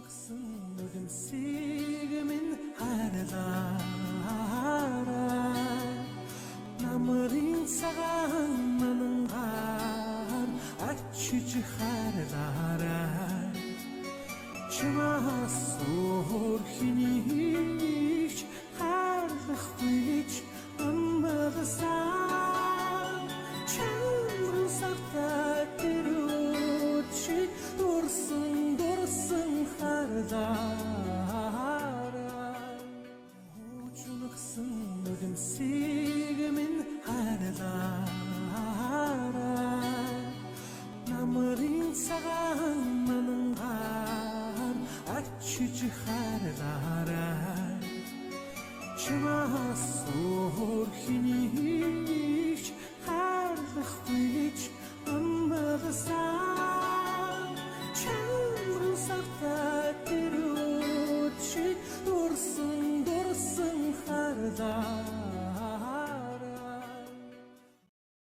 Чынықсың өдімсегімен аралара намырын саған наныңғар ачычы харалара чыма сор хинич харлықвич амбадасан чаңрын сақта теручи дұрсын хардара Чынықсың өдімсегімен аралара намырын саған наныңғар ачычы харлара чыма сор хинич харлықвич амбадасан чаңрын сақта теручи дұрсын хардара